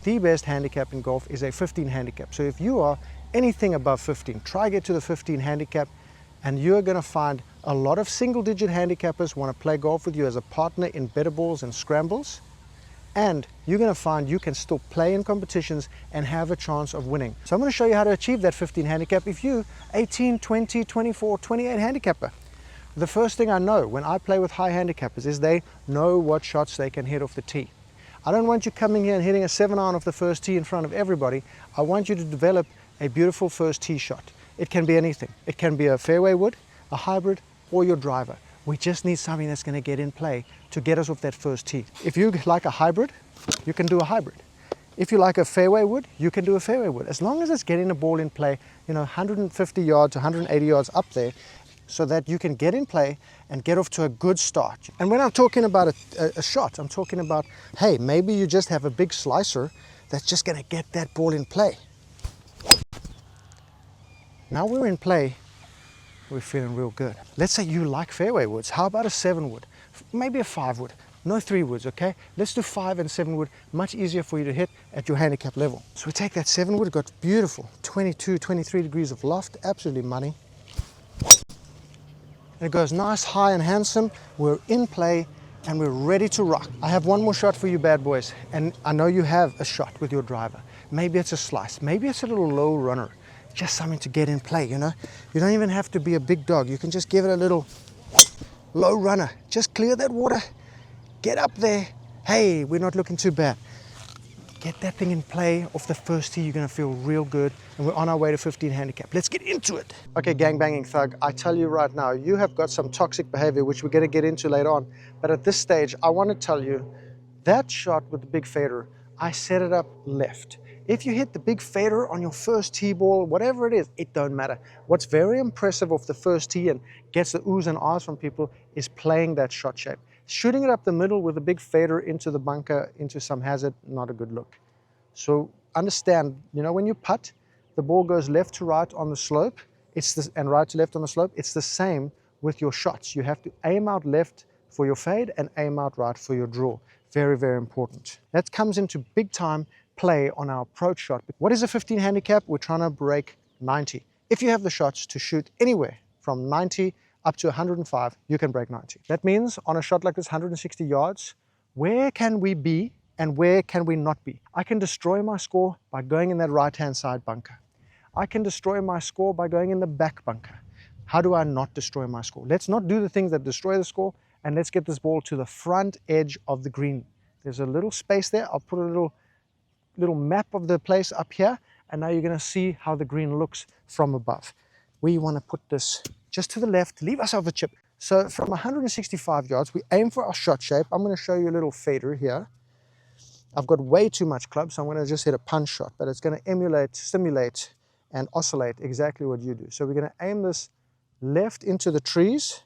the best handicap in golf is a 15 handicap. So if you are anything above 15, try get to the 15 handicap, and you're going to find a lot of single-digit handicappers want to play golf with you as a partner in better balls and scrambles. And you're going to find you can still play in competitions and have a chance of winning. So I'm going to show you how to achieve that 15 handicap if you 18, 20, 24, 28 handicapper. The first thing I know when I play with high handicappers is they know what shots they can hit off the tee. I don't want you coming here and hitting a 7-iron off the first tee in front of everybody. I want you to develop a beautiful first tee shot. It can be anything. It can be a fairway wood, a hybrid, or your driver. We just need something that's going to get in play to get us off that first tee. If you like a hybrid, you can do a hybrid. If you like a fairway wood, you can do a fairway wood. As long as it's getting the ball in play, 150 yards, 180 yards up there, so that you can get in play and get off to a good start. And when I'm talking about a shot, I'm talking about, hey, maybe you just have a big slicer that's just going to get that ball in play. Now we're in play, we're feeling real good. Let's say you like fairway woods. How about a 7 wood? Maybe a 5 wood. No 3 woods, okay? Let's do 5 and 7 wood. Much easier for you to hit at your handicap level. So we take that 7 wood, got beautiful 22, 23 degrees of loft, absolutely money. It goes nice, high and handsome. We're in play and we're ready to rock. I have one more shot for you bad boys. And I know you have a shot with your driver. Maybe it's a slice, maybe it's a little low runner. Just something to get in play, You don't even have to be a big dog. You can just give it a little low runner. Just clear that water, get up there. Hey, we're not looking too bad. Get that thing in play off the first tee. You're gonna feel real good. And we're on our way to 15 handicap. Let's get into it. Okay, gangbanging thug, I tell you right now, you have got some toxic behavior, which we're gonna get into later on. But at this stage, I wanna tell you, that shot with the big fader, I set it up left. If you hit the big fader on your first tee ball, whatever it is, it don't matter. What's very impressive off the first tee and gets the oohs and ahs from people is playing that shot shape. Shooting it up the middle with a big fader into the bunker, into some hazard, not a good look. So understand, when you putt, the ball goes left to right on the slope, and right to left on the slope. It's the same with your shots. You have to aim out left for your fade and aim out right for your draw. Very, very important. That comes into big time play on our approach shot. What is a 15 handicap? We're trying to break 90. If you have the shots to shoot anywhere from 90 up to 105, you can break 90. That means on a shot like this, 160 yards, where can we be and where can we not be? I can destroy my score by going in that right-hand side bunker. I can destroy my score by going in the back bunker. How do I not destroy my score? Let's not do the things that destroy the score, and let's get this ball to the front edge of the green. There's a little space there. I'll put a little map of the place up here, and now you're going to see how the green looks from above. We want to put this just to the left, leave ourselves a chip. So from 165 yards, we aim for our shot shape. I'm going to show you a little fader here. I've got way too much club, so I'm going to just hit a punch shot, but it's going to emulate, stimulate, and oscillate exactly what you do. So we're going to aim this left into the trees.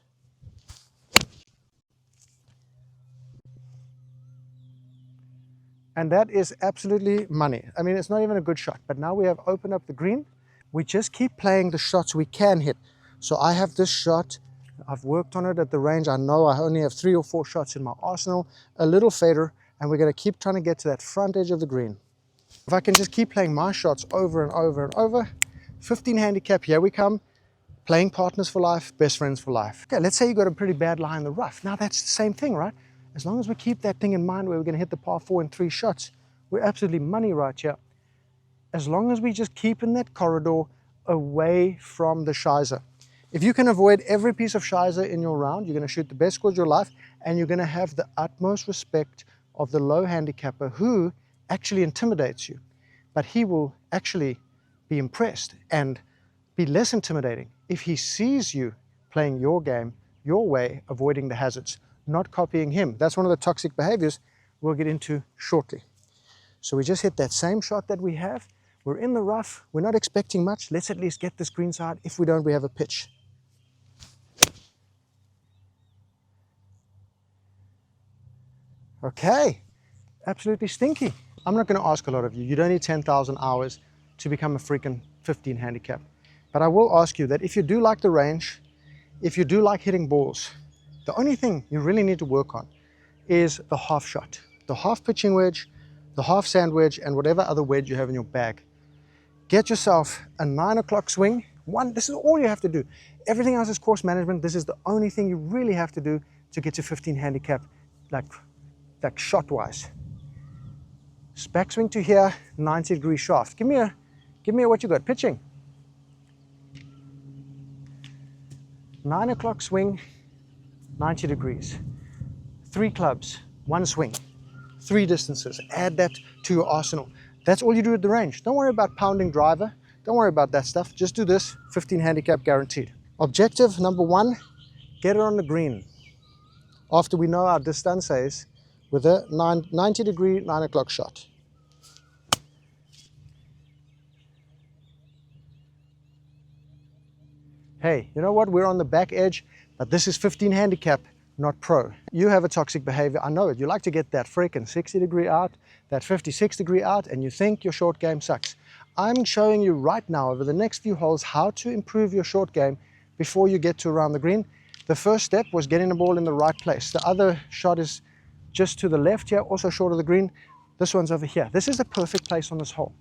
And that is absolutely money. I mean, it's not even a good shot, but now we have opened up the green. We just keep playing the shots we can hit. So I have this shot. I've worked on it at the range. I know I only have 3 or 4 shots in my arsenal, a little fader, and we're going to keep trying to get to that front edge of the green. If I can just keep playing my shots over and over and over, 15 handicap, here we come. Playing partners for life, best friends for life. Okay, let's say you got a pretty bad lie in the rough. Now that's the same thing, right? As long as we keep that thing in mind where we're going to hit the par 4 in 3 shots, we're absolutely money right here. As long as we just keep in that corridor away from the shizer. If you can avoid every piece of shizer in your round, you're going to shoot the best scores of your life, and you're going to have the utmost respect of the low handicapper who actually intimidates you. But he will actually be impressed and be less intimidating if he sees you playing your game, your way, avoiding the hazards, not copying him. That's one of the toxic behaviors we'll get into shortly. So we just hit that same shot that we have. We're in the rough. We're not expecting much. Let's at least get this green side. If we don't, we have a pitch. Okay, absolutely stinky. I'm not going to ask a lot of you. You don't need 10,000 hours to become a freaking 15 handicap. But I will ask you that if you do like the range, if you do like hitting balls, the only thing you really need to work on is the half shot. The half pitching wedge, the half sand wedge, and whatever other wedge you have in your bag. Get yourself a 9 o'clock swing. This is all you have to do. Everything else is course management. This is the only thing you really have to do to get to 15 handicap, like shot-wise. Backswing to here, 90-degree shaft. Give me a what you got, pitching. 9 o'clock swing, 90 degrees. 3 clubs, 1 swing, 3 distances. Add that to your arsenal. That's all you do at the range. Don't worry about pounding driver. Don't worry about that stuff. Just do this, 15 handicap guaranteed. Objective number 1, get it on the green. After we know our distances with a 90-degree 9 o'clock shot. Hey, you know what? We're on the back edge, but this is 15 handicap, not pro. You have a toxic behavior, I know it. You like to get that freaking 60-degree out, that 56-degree out, and you think your short game sucks. I'm showing you right now over the next few holes how to improve your short game before you get to around the green. The first step was getting the ball in the right place. The other shot is just to the left here, also short of the green. This one's over here. This is the perfect place on this hole.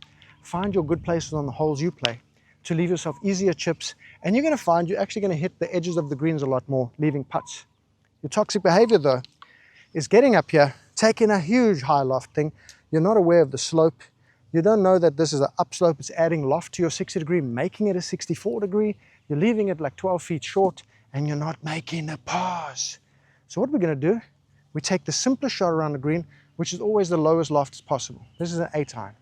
Find your good places on the holes you play to leave yourself easier chips, and you're going to find you're actually going to hit the edges of the greens a lot more, leaving putts. Your toxic behavior though is getting up here, taking a huge high loft thing. You're not aware of the slope. You don't know that this is an upslope. It's adding loft to your 60-degree, making it a 64-degree. You're leaving it like 12 feet short, and you're not making the pars. So what we're going to do, we take the simplest shot around the green, which is always the lowest loft as possible. This is an 8-iron.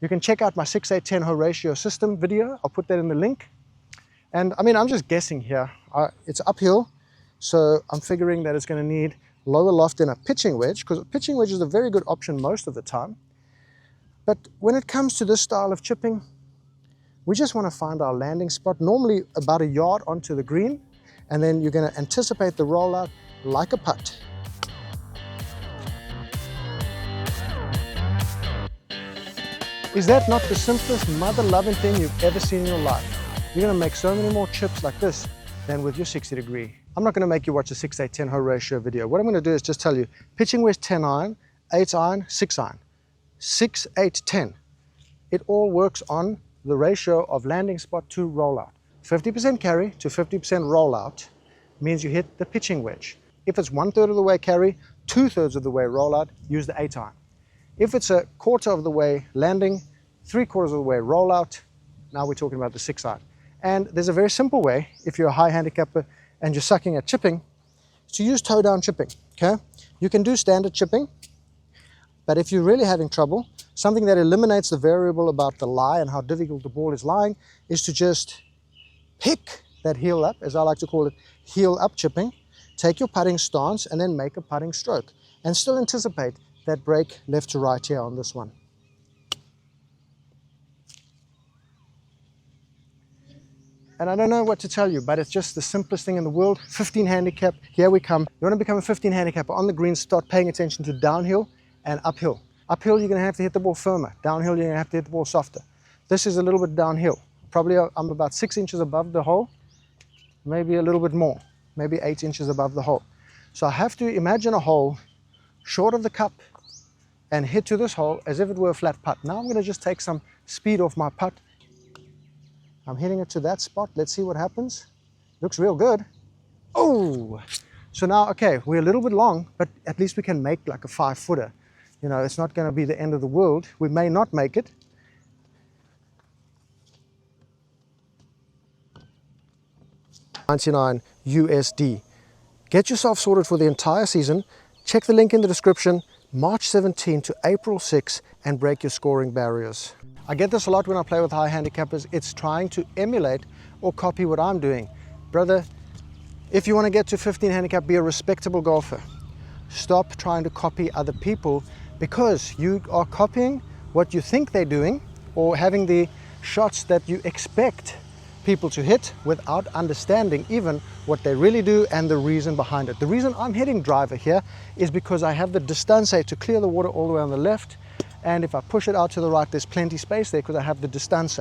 You can check out my 6-8-10 hole ratio system video. I'll put that in the link. And I mean, I'm just guessing here. It's uphill, so I'm figuring that it's going to need lower loft than a pitching wedge, because a pitching wedge is a very good option most of the time. But when it comes to this style of chipping, we just want to find our landing spot, normally about a yard onto the green, and then you're going to anticipate the rollout like a putt. Is that not the simplest mother-loving thing you've ever seen in your life? You're going to make so many more chips like this than with your 60-degree. I'm not going to make you watch a 6-8-10 hole ratio video. What I'm going to do is just tell you, pitching wedge 10-iron, 8-iron, 6-iron. 6, 8, 10. It all works on the ratio of landing spot to rollout. 50% carry to 50% rollout means you hit the pitching wedge. If it's 1/3 of the way carry, 2/3 of the way rollout, use the 8-iron. If it's a quarter of the way landing, 3/4 of the way rollout, now we're talking about the 6-iron. And there's a very simple way, if you're a high handicapper and you're sucking at chipping, to use toe down chipping, okay? You can do standard chipping, but if you're really having trouble, something that eliminates the variable about the lie and how difficult the ball is lying is to just pick that heel up, as I like to call it, heel up chipping, take your putting stance and then make a putting stroke and still anticipate that break left to right here on this one. And I don't know what to tell you, but it's just the simplest thing in the world. 15 handicap, here we come. You want to become a 15 handicapper on the green, start paying attention to downhill and uphill. Uphill, you're going to have to hit the ball firmer. Downhill, you're going to have to hit the ball softer. This is a little bit downhill. Probably I'm about 6 inches above the hole, maybe a little bit more, maybe 8 inches above the hole. So I have to imagine a hole short of the cup and hit to this hole as if it were a flat putt. Now I'm going to just take some speed off my putt. I'm hitting it to that spot. Let's see what happens. Looks real good. Oh! So now, okay, we're a little bit long, but at least we can make like a 5-footer. You know, it's not going to be the end of the world. We may not make it. $99 USD. Get yourself sorted for the entire season. Check the link in the description. March 17 to April 6 and break your scoring barriers. I get this a lot when I play with high handicappers. It's trying to emulate or copy what I'm doing. Brother, if you want to get to 15 handicap, be a respectable golfer. Stop trying to copy other people, because you are copying what you think they're doing or having the shots that you expect people to hit without understanding even what they really do and the reason behind it. The reason I'm hitting driver here is because I have the distance to clear the water all the way on the left, and if I push it out to the right, there's plenty space there because I have the distance.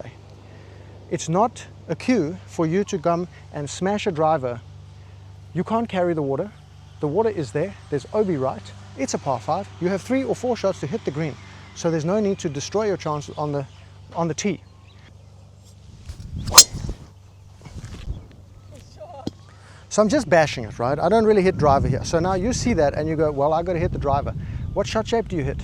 It's not a cue for you to come and smash a driver. You can't carry the water. The water is there. There's OB right. It's a par 5. You have 3 or 4 shots to hit the green. So there's no need to destroy your chances on the tee. So I'm just bashing it, right? I don't really hit driver here. So now you see that and you go, well, I got to hit the driver. What shot shape do you hit?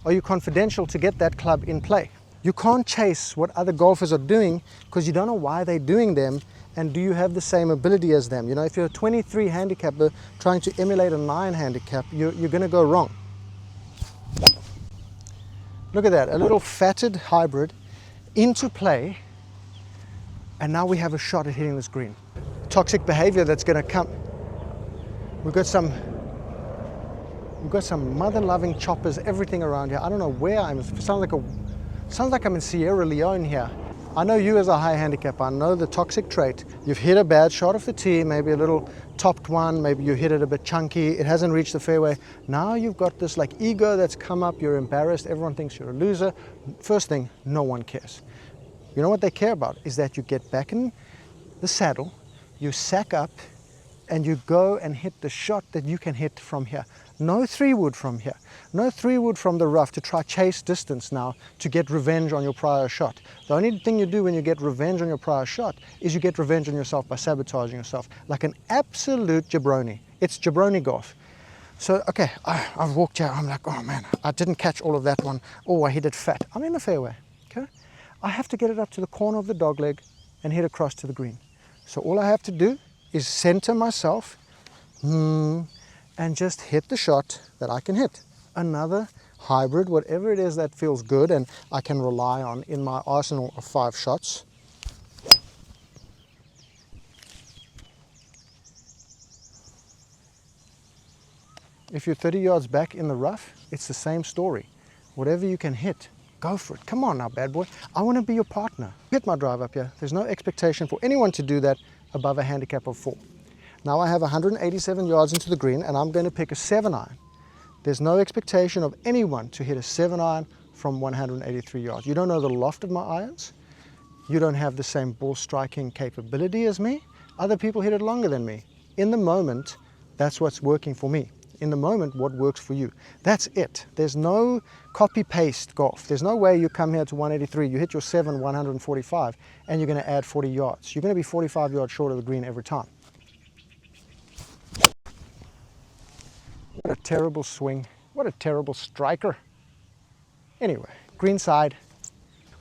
Are you confidential to get that club in play? You can't chase what other golfers are doing because you don't know why they're doing them, and do you have the same ability as them? You know, if you're a 23 handicapper trying to emulate a 9 handicap, you're going to go wrong. Look at that, a little fatted hybrid into play, and now we have a shot at hitting this green. Toxic behavior that's going to come. We've got some mother-loving choppers, everything around here. I don't know where I'm. It sounds like I'm in Sierra Leone here. I know you as a high handicap. I know the toxic trait. You've hit a bad shot off the tee, maybe a little topped one, maybe you hit it a bit chunky, it hasn't reached the fairway. Now you've got this like ego that's come up, you're embarrassed, everyone thinks you're a loser. First thing, no one cares. You know what they care about is that you get back in the saddle, you sack up, and you go and hit the shot that you can hit from here. No 3-wood from here. No 3-wood from the rough to try chase distance now to get revenge on your prior shot. The only thing you do when you get revenge on your prior shot is you get revenge on yourself by sabotaging yourself like an absolute jabroni. It's jabroni golf. So, okay, I've walked here. I'm like, oh man, I didn't catch all of that one. Oh, I hit it fat. I'm in the fairway, okay? I have to get it up to the corner of the dogleg and hit across to the green. So all I have to do is center myself and just hit the shot that I can hit. Another hybrid, whatever it is that feels good and I can rely on in my arsenal of 5 shots. If you're 30 yards back in the rough, it's the same story. Whatever you can hit, go for it. Come on now, bad boy. I want to be your partner. Hit my drive up here. There's no expectation for anyone to do that above a handicap of 4. Now I have 187 yards into the green and I'm going to pick a 7-iron. There's no expectation of anyone to hit a 7-iron from 183 yards. You don't know the loft of my irons. You don't have the same ball striking capability as me. Other people hit it longer than me. In the moment, that's what's working for me. In the moment, what works for you. That's it. There's no copy-paste golf. There's no way you come here to 183, you hit your 7, 145, and you're going to add 40 yards. You're going to be 45 yards short of the green every time. What a terrible swing. What a terrible striker. Anyway, green side.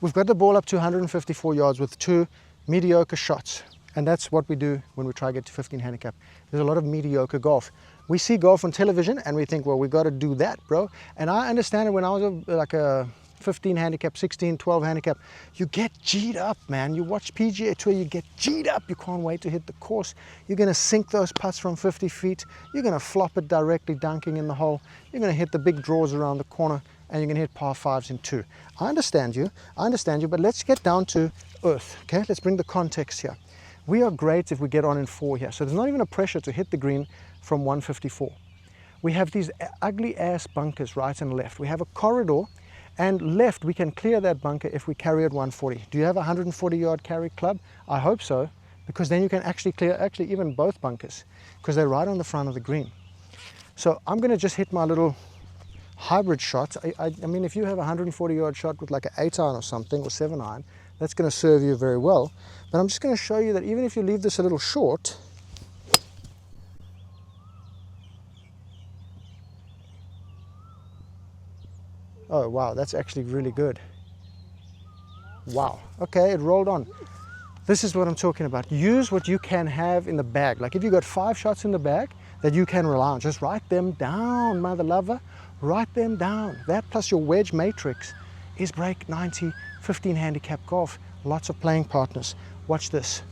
We've got the ball up to 154 yards with 2 mediocre shots. And that's what we do when we try to get to 15 handicap. There's a lot of mediocre golf. We see golf on television and we think, well, we got to do that, bro. And I understand it. When I was like a 15 handicap, 16, 12 handicap, you get G'd up, man. You watch PGA Tour, you get G'd up. You can't wait to hit the course. You're going to sink those putts from 50 feet. You're going to flop it directly, dunking in the hole. You're going to hit the big draws around the corner and you're going to hit par 5s in 2. I understand you, but let's get down to earth, okay? Let's bring the context here. We are great if we get on in 4 here. So there's not even a pressure to hit the green from 154. We have these ugly ass bunkers right and left. We have a corridor, and left we can clear that bunker if we carry at 140. Do you have a 140 yard carry club? I hope so, because then you can actually clear even both bunkers because they're right on the front of the green. So I'm going to just hit my little hybrid shot. I mean, if you have a 140 yard shot with like an 8-iron or something, or 7-iron, that's going to serve you very well. But I'm just going to show you that even if you leave this a little short, oh wow, that's actually really good. Wow, okay, it rolled on. This is what I'm talking about. Use what you can have in the bag. Like if you got 5 shots in the bag that you can rely on, just write them down, mother lover. Write them down. That plus your wedge matrix is break 90, 15 handicap golf. Lots of playing partners. Watch this.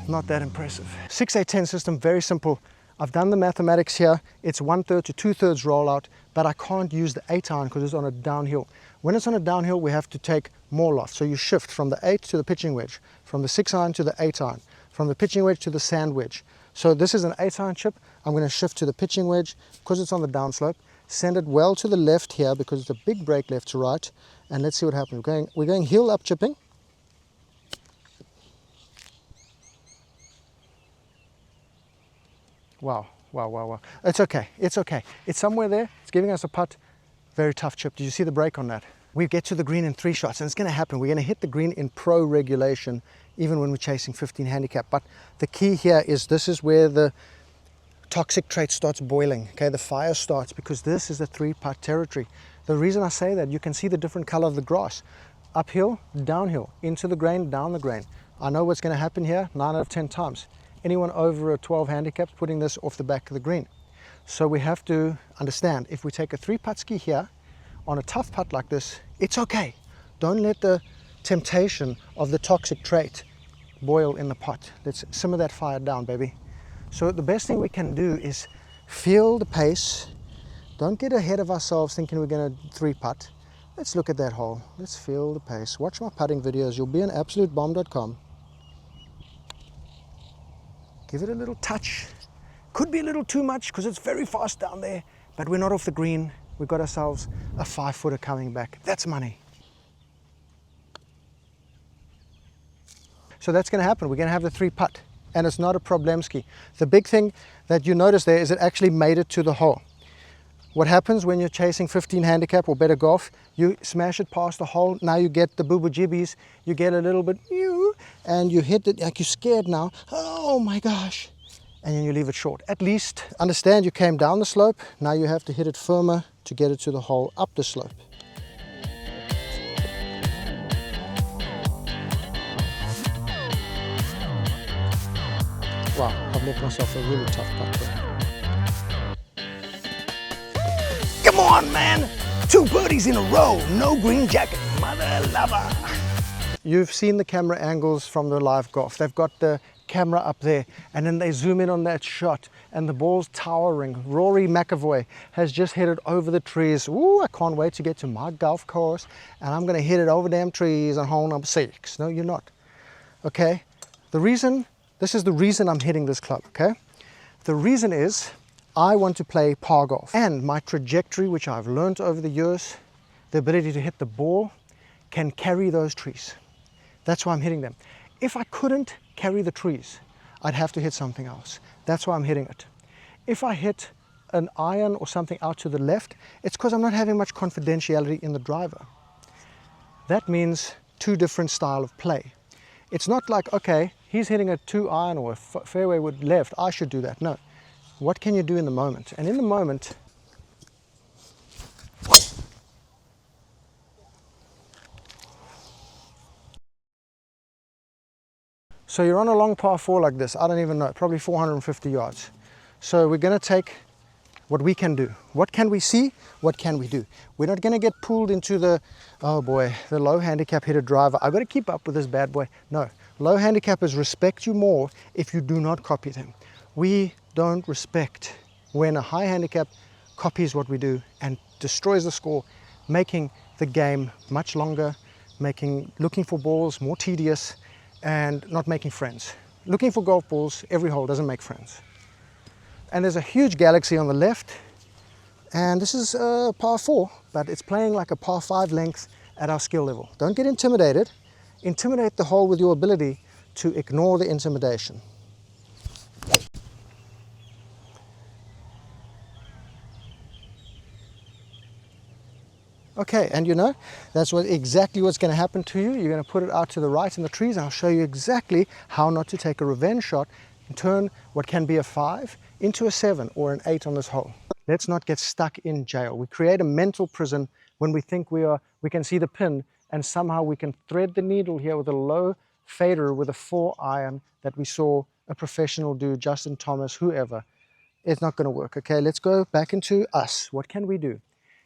Not that impressive. 6-8-10 system, very simple. I've done the mathematics here. It's 1/3 to 2/3 rollout, but I can't use the 8-iron because it's on a downhill. When it's on a downhill, we have to take more loft. So you shift from the 8 to the pitching wedge, from the 6-iron to the 8-iron, from the pitching wedge to the sand wedge. So this is an 8-iron chip. I'm going to shift to the pitching wedge because it's on the downslope. Send it well to the left here because it's a big break left to right. And let's see what happens. We're going heel up chipping. Wow, Wow, wow, wow. It's okay, it's okay. It's somewhere there, it's giving us a putt. Very tough chip. Did you see the break on that? We get to the green in 3 shots, and it's gonna happen. We're gonna hit the green in pro regulation, even when we're chasing 15 handicap. But the key here is this is where the toxic trait starts boiling, okay? The fire starts, because this is the 3-putt territory. The reason I say that, you can see the different color of the grass. Uphill, downhill, into the grain, down the grain. I know what's gonna happen here 9 out of 10 times. Anyone over a 12 handicap putting this off the back of the green. So we have to understand, if we take a 3-putt ski here on a tough putt like this, it's okay. Don't let the temptation of the toxic trait boil in the pot. Let's simmer that fire down, baby. So the best thing we can do is feel the pace. Don't get ahead of ourselves thinking we're going to 3-putt. Let's look at that hole. Let's feel the pace. Watch my putting videos. You'll be on absolutebomb.com. Give it a little touch. Could be a little too much because it's very fast down there, but we're not off the green. We've got ourselves a 5-footer coming back. That's money. So that's going to happen. We're going to have the 3-putt, and it's not a problemski. The big thing that you notice there is it actually made it to the hole. What happens when you're chasing 15 handicap or better golf, you smash it past the hole, now you get the boo-boo jibbies, you get a little bit, and you hit it like you're scared now, oh my gosh, and then you leave it short. At least understand you came down the slope, now you have to hit it firmer to get it to the hole up the slope. Wow, I've left myself a really tough putt there. Come on, man! 2 birdies in a row, no green jacket, mother lover. You've seen the camera angles from the live golf. They've got the camera up there, and then they zoom in on that shot, and the ball's towering. Rory McIlroy has just hit it over the trees. Ooh, I can't wait to get to my golf course, and I'm gonna hit it over them trees on hole number 6. No, you're not. Okay? This is the reason I'm hitting this club, okay? The reason is, I want to play par golf, and my trajectory, which I've learned over the years, the ability to hit the ball, can carry those trees. That's why I'm hitting them. If I couldn't carry the trees, I'd have to hit something else. That's why I'm hitting it. If I hit an iron or something out to the left, it's because I'm not having much confidentiality in the driver. That means 2 different style of play. It's not like, okay, he's hitting a 2 iron or a fairway with left, I should do that. No. What can you do in the moment? And in the moment, so you're on a long par 4 like this, I don't even know, probably 450 yards. So we're going to take what we can do. What can we see? What can we do? We're not going to get pulled into the, oh boy, the low handicap hitter driver. I've got to keep up with this bad boy. No, low handicappers respect you more if you do not copy them. We don't respect when a high handicap copies what we do and destroys the score, making the game much longer, looking for balls more tedious, and not making friends. Looking for golf balls every hole doesn't make friends. And there's a huge galaxy on the left, and this is a par 4, but it's playing like a par 5 length at our skill level. Don't get intimidated. Intimidate the hole with your ability to ignore the intimidation. Okay, and you know, that's exactly what's going to happen to you. You're going to put it out to the right in the trees, and I'll show you exactly how not to take a revenge shot and turn what can be a 5 into a 7 or an 8 on this hole. Let's not get stuck in jail. We create a mental prison when we think we can see the pin, and somehow we can thread the needle here with a low fader with a 4 iron that we saw a professional do, Justin Thomas, whoever. It's not going to work. Okay, let's go back into us. What can we do?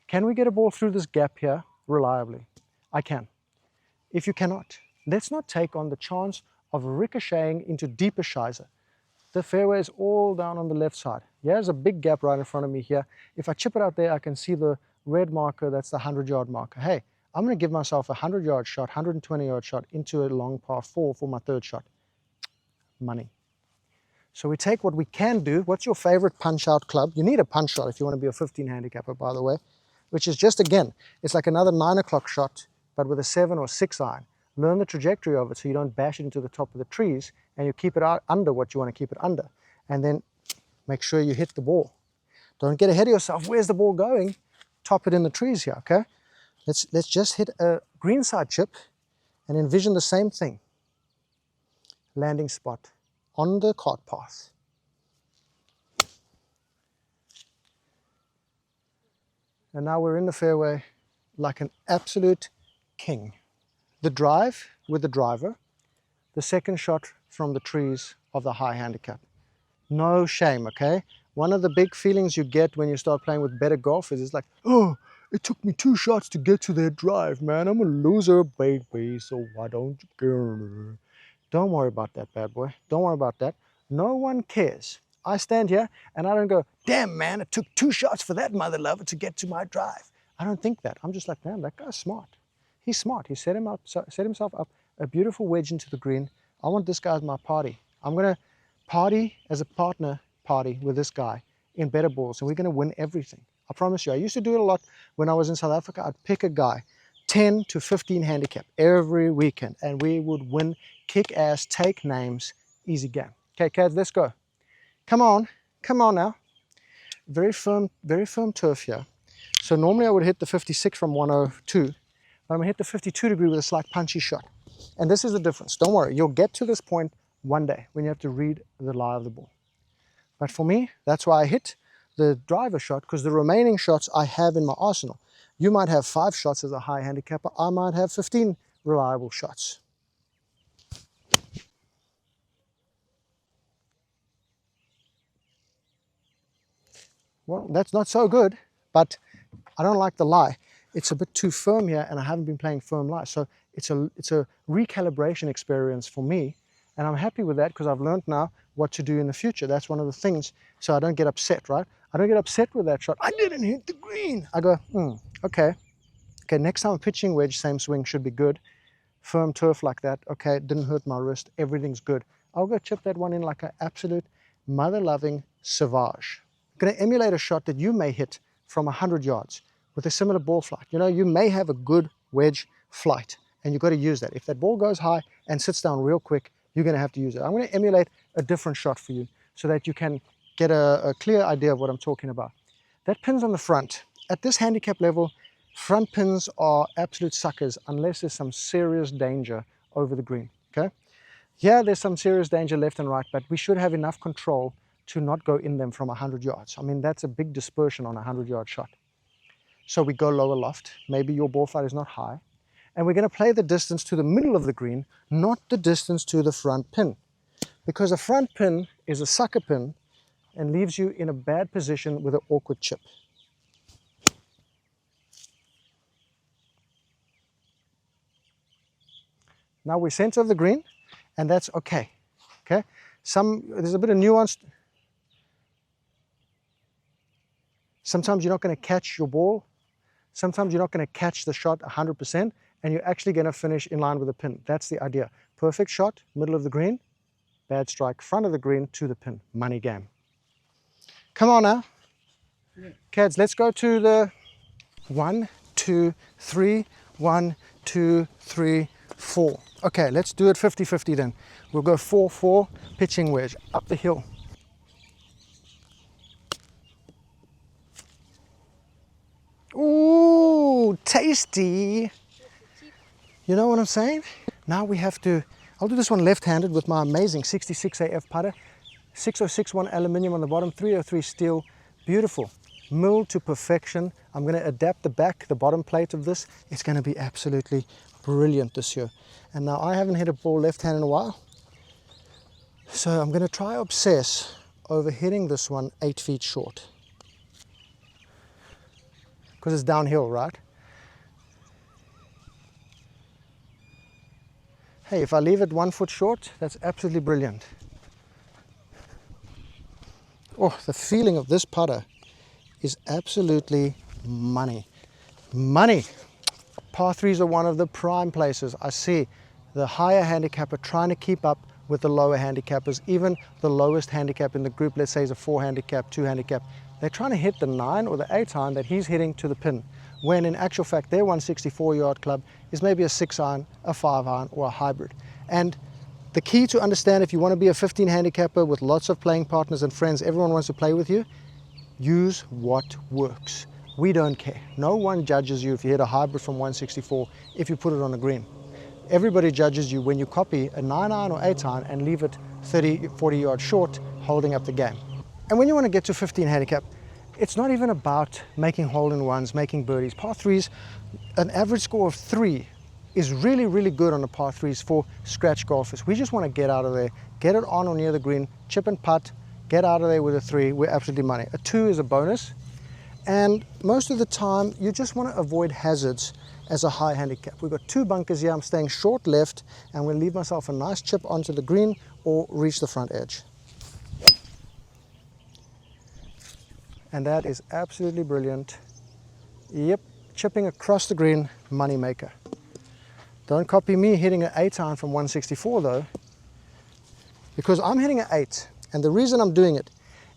Can we get a ball through this gap here reliably? I can. If you cannot, let's not take on the chance of ricocheting into deeper shizer. The fairway is all down on the left side. Here's a big gap right in front of me here. If I chip it out there, I can see the red marker, that's the 100-yard marker. Hey, I'm going to give myself a 100-yard shot, 120-yard shot into a long par 4 for my 3rd shot. Money. So we take what we can do. What's your favorite punch-out club? You need a punch shot if you want to be a 15 handicapper, by the way, which is just, again, it's like another 9 o'clock shot, but with a 7 or 6 iron. Learn the trajectory of it so you don't bash it into the top of the trees, and you keep it out under what you want to keep it under. And then make sure you hit the ball. Don't get ahead of yourself. Where's the ball going? Top it in the trees here, okay? Let's just hit a greenside chip and envision the same thing. Landing spot on the cart path. And now we're in the fairway like an absolute king. The drive with the driver, the second shot from the trees of the high handicap. No shame, okay? One of the big feelings you get when you start playing with better golf is it's like, oh, it took me 2 shots to get to that drive, man. I'm a loser, baby, so why don't you care? Don't worry about that, bad boy. Don't worry about that. No one cares. I stand here and I don't go, damn, man, it took 2 shots for that mother lover to get to my drive. I don't think that. I'm just like, man, that guy's smart. He's smart. He set himself up a beautiful wedge into the green. I want this guy as my party. I'm going to party as a partner party with this guy in better balls, and we're going to win everything. I promise you. I used to do it a lot when I was in South Africa. I'd pick a guy, 10 to 15 handicap every weekend, and we would win, kick ass, take names, easy game. Okay, Cads, let's go. Come on now. Very firm turf here. So normally I would hit the 56 from 102, but I'm going to hit the 52 degree with a slight punchy shot. And this is the difference. Don't worry, you'll get to this point one day when you have to read the lie of the ball. But for me, that's why I hit the driver shot, because the remaining shots I have in my arsenal. You might have 5 shots as a high handicapper. I might have 15 reliable shots. Well, that's not so good, but I don't like the lie. It's a bit too firm here, and I haven't been playing firm lie. So it's a recalibration experience for me, and I'm happy with that because I've learned now what to do in the future. That's one of the things, so I don't get upset, right? I don't get upset with that shot. I didn't hit the green. I go, okay. Okay, next time I'm pitching wedge, same swing, should be good. Firm turf like that, okay, didn't hurt my wrist, everything's good. I'll go chip that one in like an absolute mother-loving sauvage. I'm going to emulate a shot that you may hit from 100 yards with a similar ball flight. You know, you may have a good wedge flight, and you've got to use that. If that ball goes high and sits down real quick, you're going to have to use it. I'm going to emulate a different shot for you so that you can get a clear idea of what I'm talking about. That pin's on the front. At this handicap level, front pins are absolute suckers unless there's some serious danger over the green, okay? Yeah, there's some serious danger left and right, but we should have enough control to not go in them from 100 yards. I mean, that's a big dispersion on a 100-yard shot. So we go lower loft. Maybe your ball flight is not high. And we're going to play the distance to the middle of the green, not the distance to the front pin. Because a front pin is a sucker pin and leaves you in a bad position with an awkward chip. Now we're center of the green, and that's okay. Okay? There's a bit of nuance. Sometimes you're not going to catch your ball. Sometimes you're not going to catch the shot 100%, and you're actually going to finish in line with the pin. That's the idea. Perfect shot, middle of the green. Bad strike, front of the green to the pin. Money game. Come on now. Yeah. Cads, let's go to the 1, 2, 3, 1, 2, 3, 4. Okay, let's do it 50-50 then. We'll go 4-4, pitching wedge, up the hill. Ooh, tasty. You know what I'm saying? Now we have to, I'll do this one left-handed with my amazing 66 AF putter. 6061 aluminium on the bottom, 303 steel, beautiful. Milled to perfection. I'm going to adapt the bottom plate of this. It's going to be absolutely brilliant this year. And now I haven't hit a ball left-hand in a while. So I'm going to try obsess over hitting this one 8 feet short. Because it's downhill, right? Hey, if I leave it 1 foot short, that's absolutely brilliant. Oh, the feeling of this putter is absolutely money. Money! Par 3s are one of the prime places. I see the higher handicapper trying to keep up with the lower handicappers. Even the lowest handicap in the group, let's say is a 4 handicap, 2 handicap, they're trying to hit the 9 or the 8 iron that he's hitting to the pin, when in actual fact their 164-yard club is maybe a 6 iron, a 5 iron, or a hybrid. And The key to understand, if you want to be a 15 handicapper with lots of playing partners and friends, everyone wants to play with you, use what works. We don't care. No one judges you if you hit a hybrid from 164 if you put it on the green. Everybody judges you when you copy a 9-iron or 8-iron and leave it 30, 40 yards short, holding up the game. And when you want to get to 15 handicap, it's not even about making hole-in-ones, making birdies. Par 3s, an average score of 3 is really, really good on the par 3s for scratch golfers. We just want to get out of there, get it on or near the green, chip and putt, get out of there with a 3, we're absolutely money. A 2 is a bonus, and most of the time you just want to avoid hazards as a high handicap. We've got 2 bunkers here. I'm staying short left, and we'll leave myself a nice chip onto the green or reach the front edge. And that is absolutely brilliant. Yep, chipping across the green, money maker. Don't copy me hitting an 8-iron from 164 though, because I'm hitting an 8, and the reason I'm doing it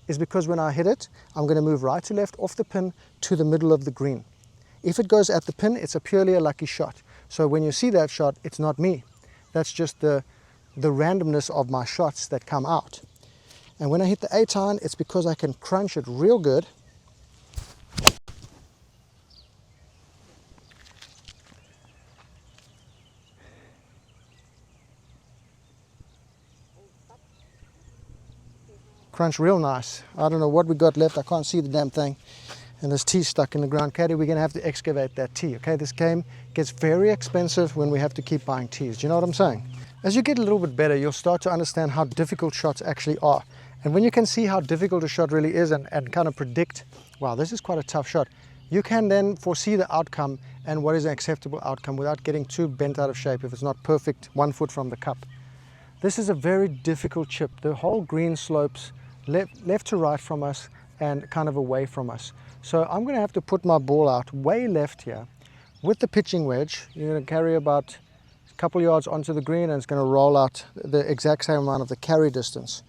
is because when I hit it, I'm going to move right to left off the pin to the middle of the green. If it goes at the pin, it's purely a lucky shot. So when you see that shot, it's not me. That's just the randomness of my shots that come out. And when I hit the 8-iron, it's because I can crunch it real good. Crunch real nice. I don't know what we got left. I can't see the damn thing. And this tee stuck in the ground. Caddy, we're going to have to excavate that tee. Okay, this game gets very expensive when we have to keep buying tees. Do you know what I'm saying? As you get a little bit better, you'll start to understand how difficult shots actually are. And when you can see how difficult a shot really is and kind of predict, wow, this is quite a tough shot, you can then foresee the outcome and what is an acceptable outcome without getting too bent out of shape if it's not perfect 1 foot from the cup. This is a very difficult chip. The whole green slopes left to right from us and kind of away from us. So I'm going to have to put my ball out way left here with the pitching wedge. You're going to carry about a couple yards onto the green, and it's going to roll out the exact same amount of the carry distance.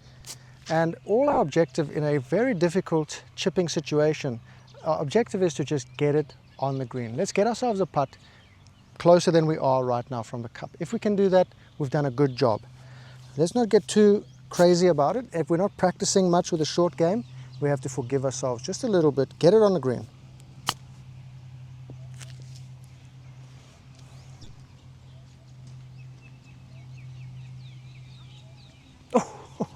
And all our objective in a very difficult chipping situation, our objective is to just get it on the green. Let's get ourselves a putt closer than we are right now from the cup. If we can do that, we've done a good job. Let's not get too crazy about it. If we're not practicing much with a short game, we have to forgive ourselves just a little bit. Get it on the green. Oh,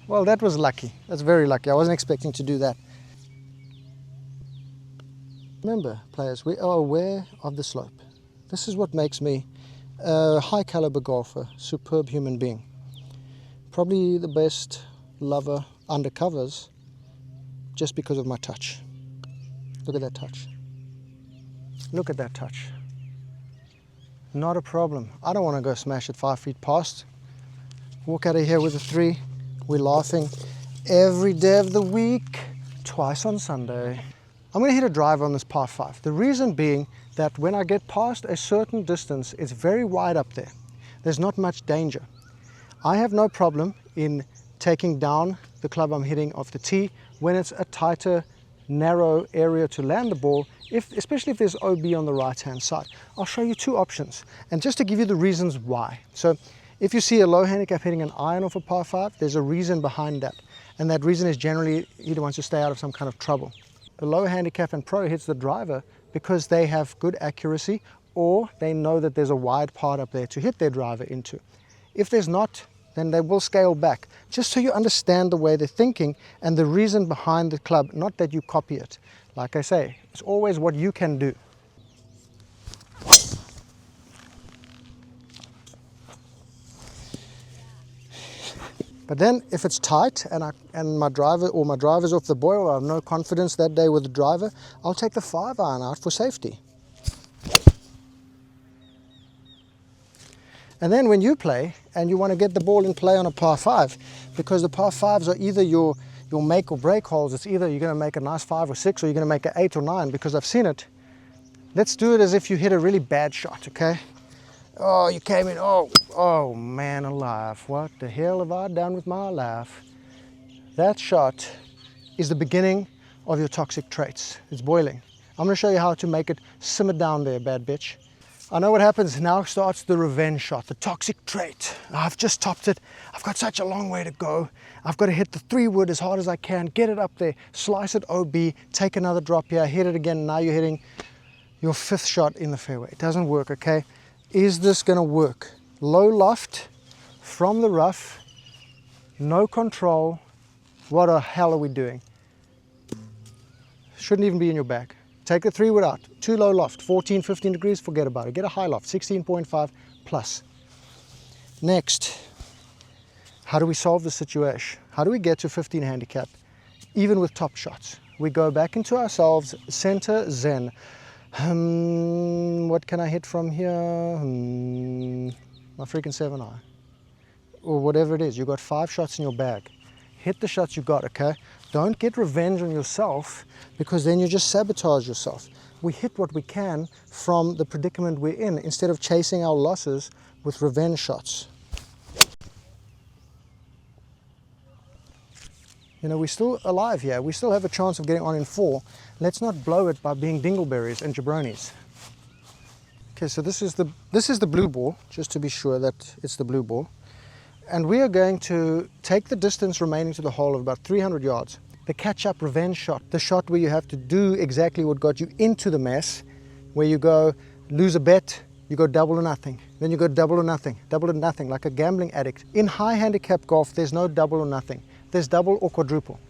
well, that was lucky. That's very lucky. I wasn't expecting to do that. Remember, players, we are aware of the slope. This is what makes me a high caliber golfer, superb human being. Probably the best lover under covers just because of my touch. Look at that touch. Look at that touch. Not a problem. I don't want to go smash it 5 feet past. Walk out of here with a 3. We're laughing every day of the week, twice on Sunday. I'm going to hit a driver on this par 5. The reason being that when I get past a certain distance, it's very wide up there. There's not much danger. I have no problem in taking down the club I'm hitting off the tee when it's a tighter, narrow area to land the ball, especially if there's OB on the right-hand side. I'll show you 2 options, and just to give you the reasons why. So if you see a low handicap hitting an iron off a par 5, there's a reason behind that. And that reason is generally he wants to stay out of some kind of trouble. The low handicap and pro hits the driver because they have good accuracy, or they know that there's a wide part up there to hit their driver into. If there's not, then they will scale back, just so you understand the way they're thinking and the reason behind the club, not that you copy it. Like I say, it's always what you can do. But then if it's tight and my driver's off the boil, or I have no confidence that day with the driver, I'll take the 5-iron out for safety. And then when you play and you want to get the ball in play on a par 5, because the par 5s are either your make or break holes, it's either you're going to make a nice 5 or 6 or you're going to make an 8 or 9, because I've seen it. Let's do it as if you hit a really bad shot, okay? Oh, you came in, oh man alive, what the hell have I done with my life? That shot is the beginning of your toxic traits. It's boiling. I'm going to show you how to make it simmer down there, bad bitch. I know what happens. Now starts the revenge shot, the toxic trait. I've just topped it. I've got such a long way to go. I've got to hit the 3-wood as hard as I can, get it up there, slice it OB, take another drop here, hit it again. Now you're hitting your 5th shot in the fairway. It doesn't work, okay? Is this going to work? Low loft from the rough, no control. What the hell are we doing? Shouldn't even be in your bag. Take the 3-wood out, too low loft, 14, 15 degrees, forget about it. Get a high loft, 16.5 plus. Next, how do we solve the situation? How do we get to 15 handicap, even with top shots? We go back into ourselves, center, zen. What can I hit from here? My freaking 7-iron. Or whatever it is, you've got 5 shots in your bag. Hit the shots you got, okay? Don't get revenge on yourself, because then you just sabotage yourself. We hit what we can from the predicament we're in instead of chasing our losses with revenge shots. You know, we're still alive here. We still have a chance of getting on in 4. Let's not blow it by being dingleberries and jabronis. Okay, so this is the blue ball, just to be sure that it's the blue ball. And we are going to take the distance remaining to the hole of about 300 yards. The catch-up revenge shot, the shot where you have to do exactly what got you into the mess, where you go lose a bet, you go double or nothing. Then you go double or nothing, like a gambling addict. In high handicap golf, there's no double or nothing. There's double or quadruple.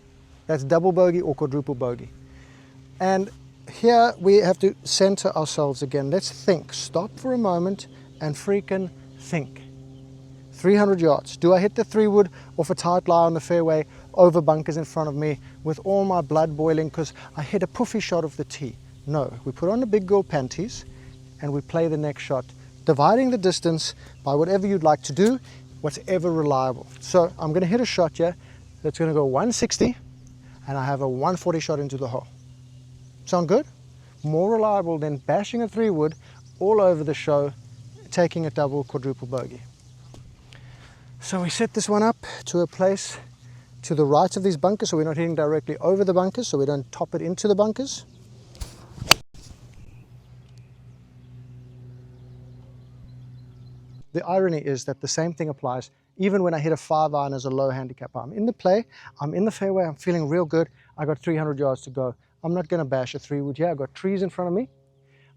That's double bogey or quadruple bogey. And here we have to center ourselves again. Let's think. Stop for a moment and freaking think. 300 yards. Do I hit the 3-wood off a tight lie on the fairway over bunkers in front of me with all my blood boiling because I hit a poofy shot of the tee? No. We put on the big girl panties and we play the next shot, dividing the distance by whatever you'd like to do, whatever reliable. So I'm going to hit a shot here that's going to go 160 and I have a 140 shot into the hole. Sound good? More reliable than bashing a 3-wood all over the show, taking a double, quadruple bogey. So we set this one up to a place to the right of these bunkers, so we're not hitting directly over the bunkers, so we don't top it into the bunkers. The irony is that the same thing applies even when I hit a 5-iron as a low handicap. I'm in the play, I'm in the fairway, I'm feeling real good. I got 300 yards to go. I'm not going to bash a 3-wood here. I've got trees in front of me.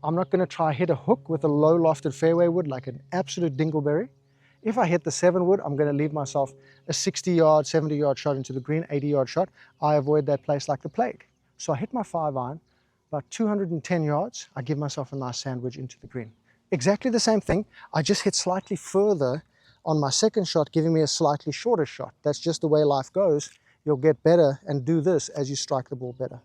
I'm not going to try hit a hook with a low lofted fairway wood like an absolute dingleberry. If I hit the 7-wood, I'm going to leave myself a 60-yard, 70-yard shot into the green, 80-yard shot. I avoid that place like the plague. So I hit my 5-iron, about 210 yards. I give myself a nice sandwich into the green. Exactly the same thing. I just hit slightly further on my second shot, giving me a slightly shorter shot. That's just the way life goes. You'll get better and do this as you strike the ball better.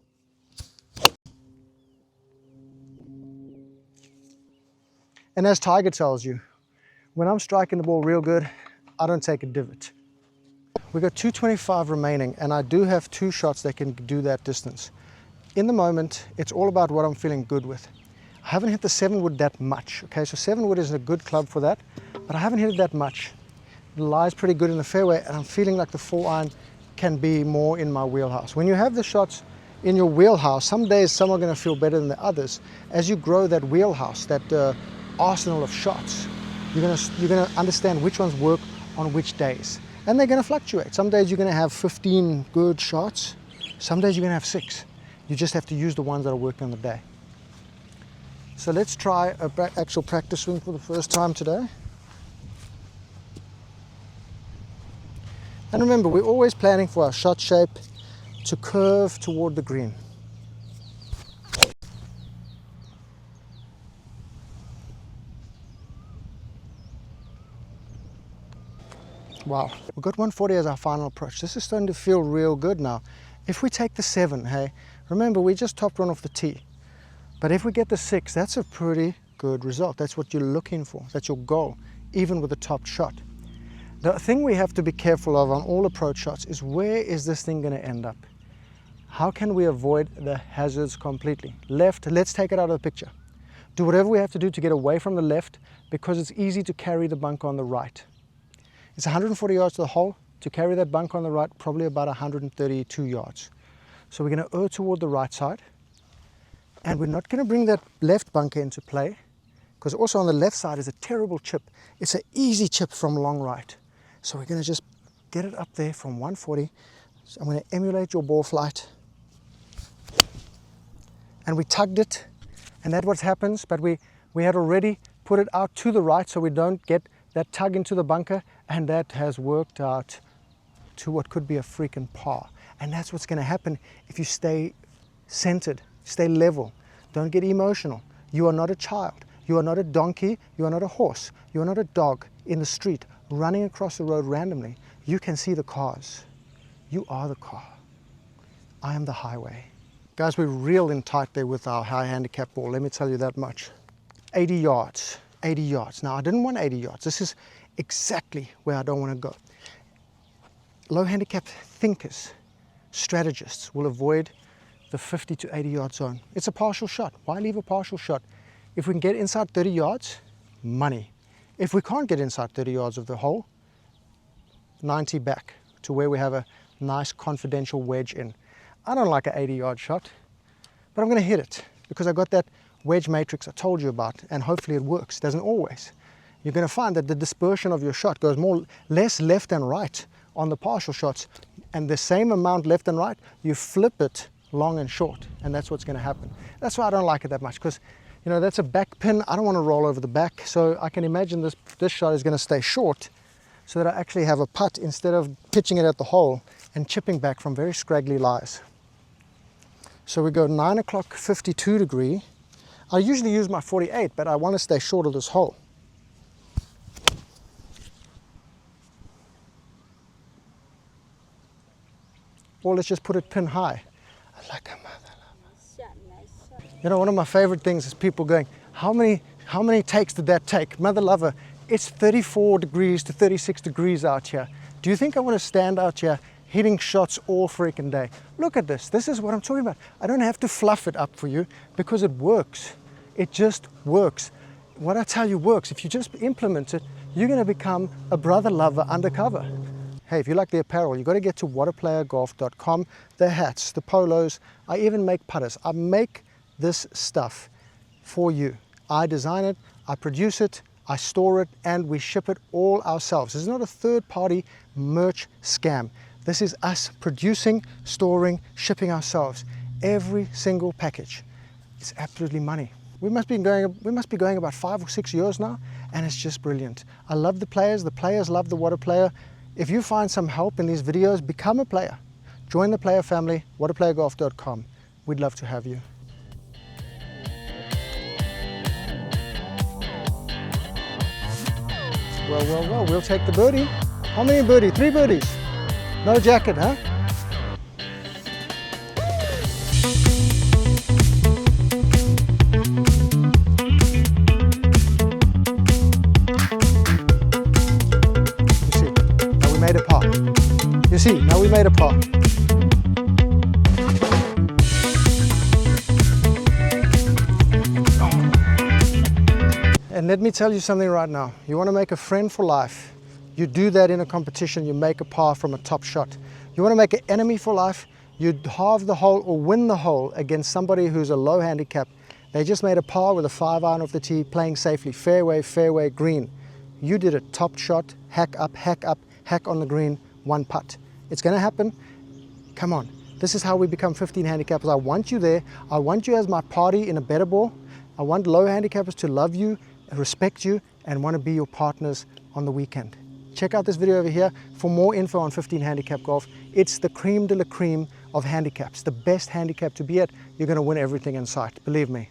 And as Tiger tells you, when I'm striking the ball real good, I don't take a divot. We've got 225 remaining, and I do have 2 shots that can do that distance. In the moment, it's all about what I'm feeling good with. I haven't hit the 7-wood that much, okay? So 7-wood is a good club for that, but I haven't hit it that much. It lies pretty good in the fairway, and I'm feeling like the 4-iron can be more in my wheelhouse. When you have the shots in your wheelhouse, some days some are going to feel better than the others. As you grow that wheelhouse, that arsenal of shots, you're going to understand which ones work on which days. And they're going to fluctuate. Some days you're going to have 15 good shots. Some days you're going to have 6. You just have to use the ones that are working on the day. So let's try an actual practice swing for the first time today. And remember, we're always planning for our shot shape to curve toward the green. Wow, we've got 140 as our final approach. This is starting to feel real good now. If we take the 7, hey, remember we just topped one off the tee. But if we get the 6, that's a pretty good result. That's what you're looking for. That's your goal, even with a top shot. The thing we have to be careful of on all approach shots is where is this thing going to end up? How can we avoid the hazards completely? Left, let's take it out of the picture. Do whatever we have to do to get away from the left because it's easy to carry the bunker on the right. It's 140 yards to the hole. To carry that bunker on the right, probably about 132 yards. So we're going to err toward the right side. And we're not going to bring that left bunker into play because also on the left side is a terrible chip. It's an easy chip from long right. So we're going to just get it up there from 140. So I'm going to emulate your ball flight. And we tugged it, and that's what happens, but we had already put it out to the right so we don't get that tug into the bunker, and that has worked out to what could be a freaking par. And that's what's going to happen if you stay centered, stay level, don't get emotional. You are not a child, you are not a donkey, you are not a horse, you are not a dog in the street running across the road randomly. You can see the cars. You are the car. I am the highway. Guys, we're real in tight there with our high handicap ball, let me tell you that much. 80 yards, 80 yards. Now, I didn't want 80 yards. This is exactly where I don't want to go. Low handicap thinkers, strategists will avoid the 50 to 80 yard zone. It's a partial shot. Why leave a partial shot? If we can get inside 30 yards, money. If we can't get inside 30 yards of the hole, 90 back to where we have a nice confidential wedge in. I don't like an 80 yard shot, but I'm going to hit it because I got that wedge matrix I told you about, and hopefully it works. It doesn't always. You're going to find that the dispersion of your shot goes less left and right on the partial shots, and the same amount left and right, you flip it long and short, and that's what's going to happen. That's why I don't like it that much, because you know that's a back pin. I don't want to roll over the back, so I can imagine this shot is going to stay short so that I actually have a putt instead of pitching it at the hole and chipping back from very scraggly lies. So we go 9 o'clock 52 degree. I usually use my 48, but I want to stay short of this hole. Or let's just put it pin high. I like a mother. You know, one of my favorite things is people going, how many takes did that take? Mother lover, it's 34 degrees to 36 degrees out here. Do you think I want to stand out here hitting shots all freaking day? Look at this. This is what I'm talking about. I don't have to fluff it up for you because it works. It just works. What I tell you works. If you just implement it, you're going to become a brother lover undercover. Hey, if you like the apparel, you've got to get to whataplayergolf.com. The hats, the polos, I even make putters. I make this stuff for you. I design it, I produce it, I store it, and we ship it all ourselves. This is not a third-party merch scam. This is us producing, storing, shipping ourselves. Every single package. It's absolutely money. We must be going about 5 or 6 years now, and it's just brilliant. I love the players love the What a Player. If you find some help in these videos, become a player. Join the player family, whataplayergolf.com. We'd love to have you. Well, we'll take the birdie. How many birdie? 3 birdies. No jacket, huh? You see, now we made a par. And let me tell you something right now. You want to make a friend for life. You do that in a competition, you make a par from a top shot. You want to make an enemy for life, you halve the hole or win the hole against somebody who's a low handicap. They just made a par with a 5-iron off the tee, playing safely, fairway, green. You did a top shot, hack up, hack on the green, 1 putt. It's going to happen. Come on. This is how we become 15 handicappers. I want you there. I want you as my party in a better ball. I want low handicappers to love you, respect you, and want to be your partners on the weekend. Check out this video over here for more info on 15 Handicap Golf. It's the cream de la cream of handicaps. The best handicap to be at. You're going to win everything in sight. Believe me.